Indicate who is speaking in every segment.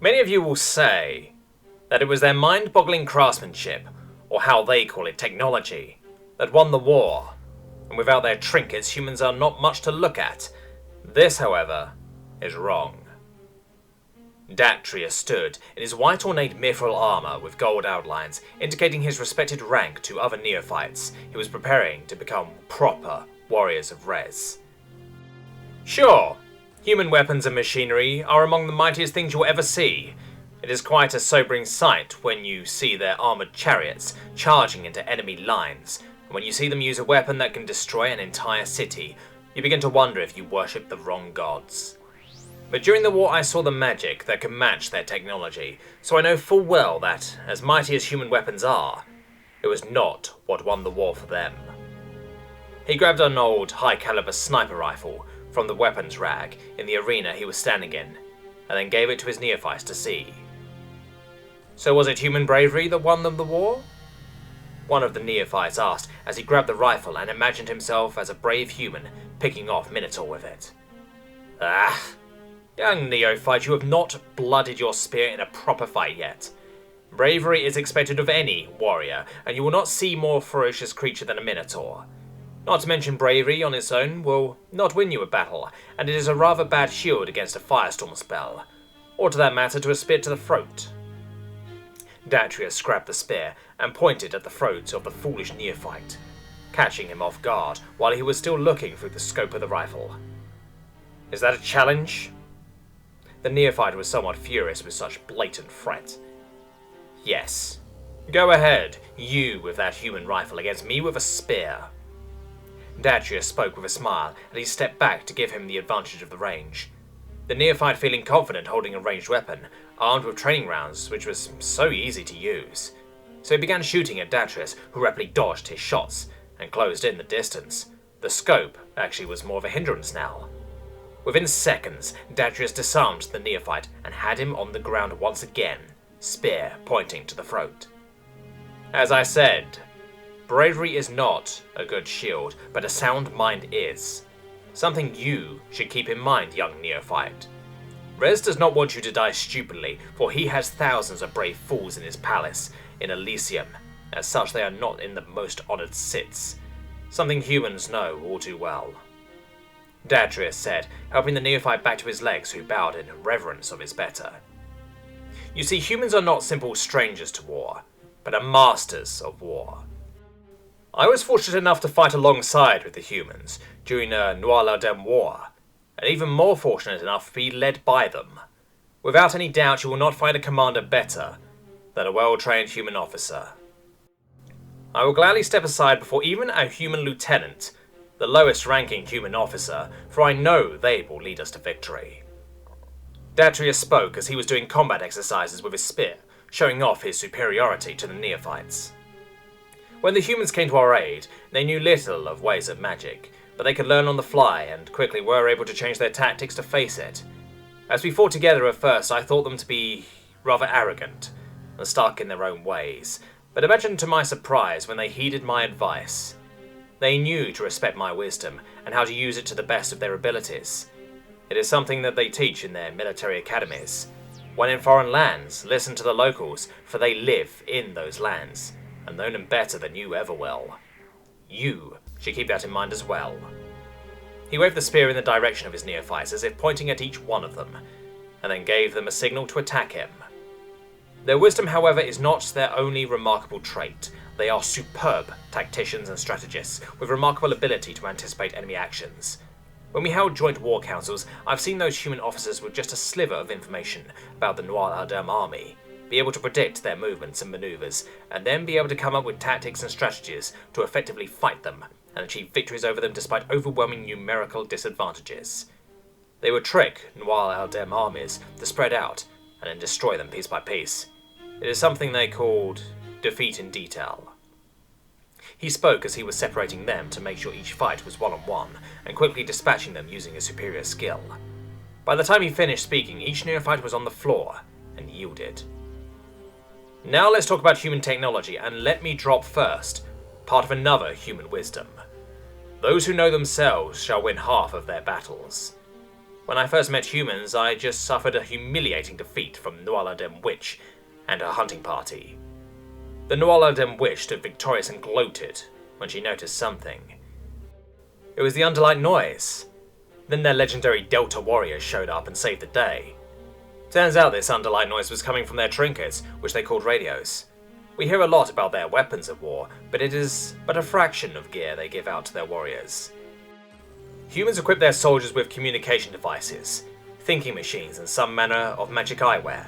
Speaker 1: Many of you will say that it was their mind-boggling craftsmanship, or how they call it technology, that won the war, and without their trinkets humans are not much to look at. This, however, is wrong. Datria stood in his white ornate mithril armor with gold outlines, indicating his respected rank to other neophytes he was preparing to become proper warriors of res. Sure, human weapons and machinery are among the mightiest things you'll ever see. It is quite a sobering sight when you see their armored chariots charging into enemy lines, and when you see them use a weapon that can destroy an entire city, you begin to wonder if you worship the wrong gods. But during the war I saw the magic that can match their technology, so I know full well that, as mighty as human weapons are, it was not what won the war for them. He grabbed an old high-caliber sniper rifle from the weapons rack in the arena he was standing in, and then gave it to his neophytes to see. So was it human bravery that won them the war? One of the neophytes asked as he grabbed the rifle and imagined himself as a brave human picking off Minotaur with it. Ah, young neophyte, you have not blooded your spear in a proper fight yet. Bravery is expected of any warrior, and you will not see more ferocious creature than a Minotaur. Not to mention bravery on its own will not win you a battle, and it is a rather bad shield against a firestorm spell, or to that matter to a spear to the throat. Datria grabbed the spear and pointed at the throat of the foolish neophyte, catching him off guard while he was still looking through the scope of the rifle. Is that a challenge? The neophyte was somewhat furious with such blatant threat. Yes. Go ahead, you with that human rifle against me with a spear. Datria spoke with a smile, and he stepped back to give him the advantage of the range. The neophyte feeling confident holding a ranged weapon, armed with training rounds, which was so easy to use. So he began shooting at Datrius, who rapidly dodged his shots, and closed in the distance. The scope actually was more of a hindrance now. Within seconds, Datrius disarmed the neophyte and had him on the ground once again, spear pointing to the throat. As I said, bravery is not a good shield, but a sound mind is. Something you should keep in mind, young neophyte. Rez does not want you to die stupidly, for he has thousands of brave fools in his palace in Elysium. As such, they are not in the most honoured sits. Something humans know all too well. Datrius said, helping the neophyte back to his legs, who bowed in reverence of his better. You see, humans are not simple strangers to war, but are masters of war. I was fortunate enough to fight alongside with the humans during the Noir-la-Dame War, and even more fortunate enough to be led by them. Without any doubt, you will not find a commander better than a well-trained human officer. I will gladly step aside before even a human lieutenant, the lowest-ranking human officer, for I know they will lead us to victory. Datrius spoke as he was doing combat exercises with his spear, showing off his superiority to the neophytes. When the humans came to our aid, they knew little of ways of magic, but they could learn on the fly and quickly were able to change their tactics to face it. As we fought together at first, I thought them to be rather arrogant and stuck in their own ways, but imagine to my surprise when they heeded my advice. They knew to respect my wisdom and how to use it to the best of their abilities. It is something that they teach in their military academies. When in foreign lands, listen to the locals, for they live in those lands, and know them better than you ever will. You should keep that in mind as well. He waved the spear in the direction of his neophytes as if pointing at each one of them, and then gave them a signal to attack him. Their wisdom, however, is not their only remarkable trait. They are superb tacticians and strategists, with remarkable ability to anticipate enemy actions. When we held joint war councils, I've seen those human officers with just a sliver of information about the Noir-la-Dame army be able to predict their movements and maneuvers, and then be able to come up with tactics and strategies to effectively fight them and achieve victories over them despite overwhelming numerical disadvantages. They would trick Noir-la-Dame armies to spread out and then destroy them piece by piece. It is something they called defeat in detail. He spoke as he was separating them to make sure each fight was one-on-one, and quickly dispatching them using his superior skill. By the time he finished speaking, each neophyte was on the floor and yielded. Now let's talk about human technology, and let me drop first part of another human wisdom. Those who know themselves shall win half of their battles. When I first met humans, I just suffered a humiliating defeat from Nuala-Dem Witch and her hunting party. The Nuala-Dem Witch stood victorious and gloated when she noticed something. It was the underlight noise. Then their legendary Delta warriors showed up and saved the day. Turns out this underlight noise was coming from their trinkets, which they called radios. We hear a lot about their weapons of war, but it is but a fraction of gear they give out to their warriors. Humans equip their soldiers with communication devices, thinking machines, and some manner of magic eyewear.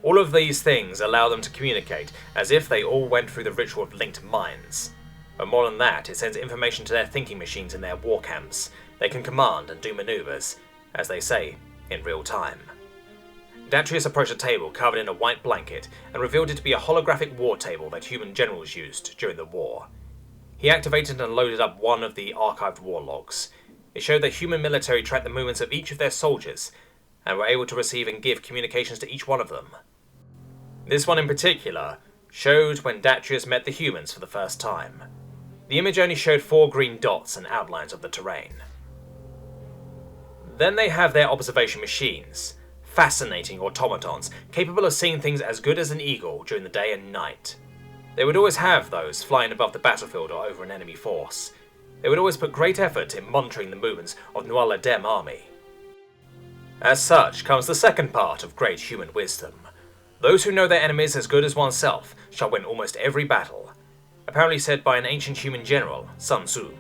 Speaker 1: All of these things allow them to communicate as if they all went through the ritual of linked minds. But more than that, it sends information to their thinking machines in their war camps. They can command and do maneuvers, as they say, in real time. Datrius approached a table covered in a white blanket and revealed it to be a holographic war table that human generals used during the war. He activated and loaded up one of the archived war logs. It showed that human military tracked the movements of each of their soldiers and were able to receive and give communications to each one of them. This one in particular showed when Datrius met the humans for the first time. The image only showed 4 green dots and outlines of the terrain. Then they have their observation machines, fascinating automatons capable of seeing things as good as an eagle during the day and night. They would always have those flying above the battlefield or over an enemy force. They would always put great effort in monitoring the movements of Nuala-Dem army. As such comes the second part of great human wisdom. Those who know their enemies as good as oneself shall win almost every battle, apparently said by an ancient human general, Sun Tzu.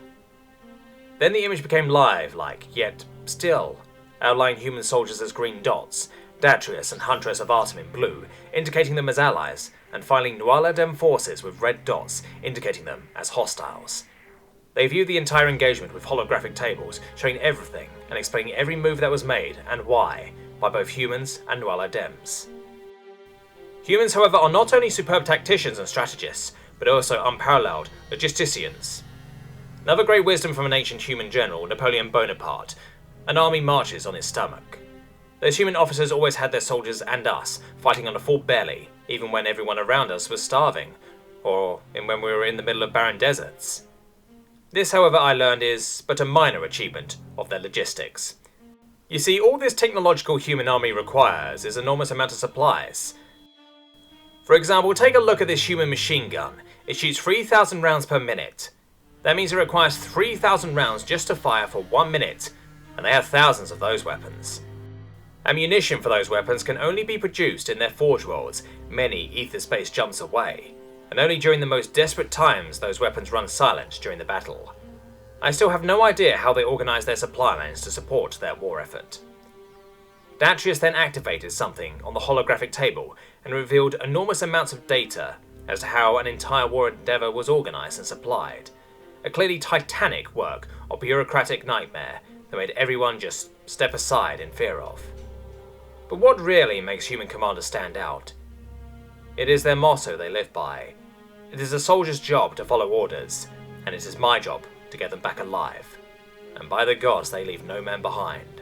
Speaker 1: Then the image became live-like, yet still, outlining human soldiers as green dots, Datrius and Huntress of Artem in blue, indicating them as allies, and finally Nuala-Dem forces with red dots, indicating them as hostiles. They viewed the entire engagement with holographic tables, showing everything and explaining every move that was made and why, by both humans and Nuala-Dems. Humans, however, are not only superb tacticians and strategists, but also unparalleled logisticians. Another great wisdom from an ancient human general, Napoleon Bonaparte: an army marches on its stomach. Those human officers always had their soldiers and us fighting on a full belly, even when everyone around us was starving, or when we were in the middle of barren deserts. This, however, I learned is but a minor achievement of their logistics. You see, all this technological human army requires is an enormous amount of supplies. For example, take a look at this human machine gun. It shoots 3,000 rounds per minute. That means it requires 3,000 rounds just to fire for 1 minute, and they have thousands of those weapons. Ammunition for those weapons can only be produced in their forge worlds, many ether space jumps away, and only during the most desperate times those weapons run silent during the battle. I still have no idea how they organize their supply lines to support their war effort. Datrius then activated something on the holographic table and revealed enormous amounts of data as to how an entire war endeavor was organized and supplied. A clearly titanic work of bureaucratic nightmare that made everyone just step aside in fear of. But what really makes human commanders stand out? It is their motto they live by. It is a soldier's job to follow orders, and it is my job to get them back alive. And by the gods, they leave no man behind.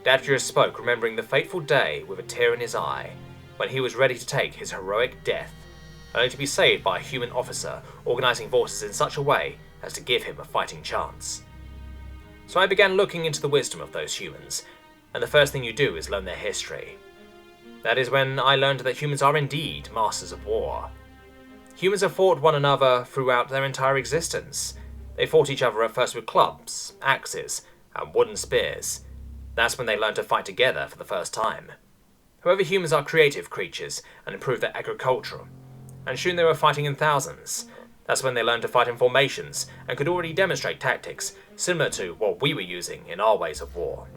Speaker 1: Datrius spoke, remembering the fateful day with a tear in his eye, when he was ready to take his heroic death, only to be saved by a human officer organizing forces in such a way as to give him a fighting chance. So I began looking into the wisdom of those humans, and the first thing you do is learn their history. That is when I learned that humans are indeed masters of war. Humans have fought one another throughout their entire existence. They fought each other at first with clubs, axes, and wooden spears. That's when they learned to fight together for the first time. However, humans are creative creatures and improve their agriculture, and soon they were fighting in thousands. That's when they learned to fight in formations and could already demonstrate tactics similar to what we were using in our ways of war.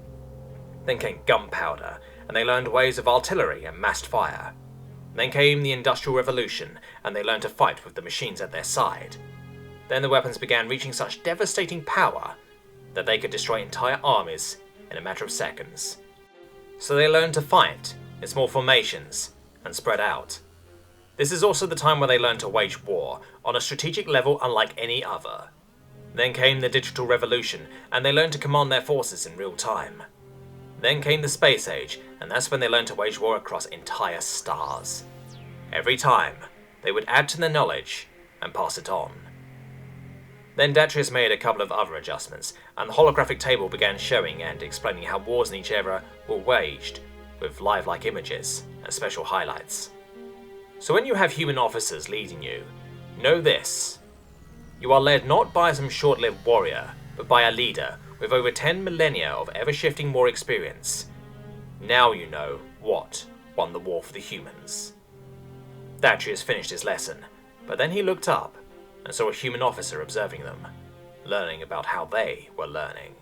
Speaker 1: Then came gunpowder, and they learned ways of artillery and massed fire. Then came the Industrial Revolution, and they learned to fight with the machines at their side. Then the weapons began reaching such devastating power that they could destroy entire armies in a matter of seconds. So they learned to fight in small formations and spread out. This is also the time where they learned to wage war on a strategic level unlike any other. Then came the Digital Revolution, and they learned to command their forces in real time. Then came the Space Age, and that's when they learned to wage war across entire stars. Every time, they would add to their knowledge and pass it on. Then Datrius made a couple of other adjustments, and the holographic table began showing and explaining how wars in each era were waged, with lifelike images and special highlights. So when you have human officers leading you, know this: you are led not by some short-lived warrior, but by a leader with over 10 millennia of ever-shifting war experience. Now you know what won the war for the humans. Datrius finished his lesson, but then he looked up and saw a human officer observing them, learning about how they were learning.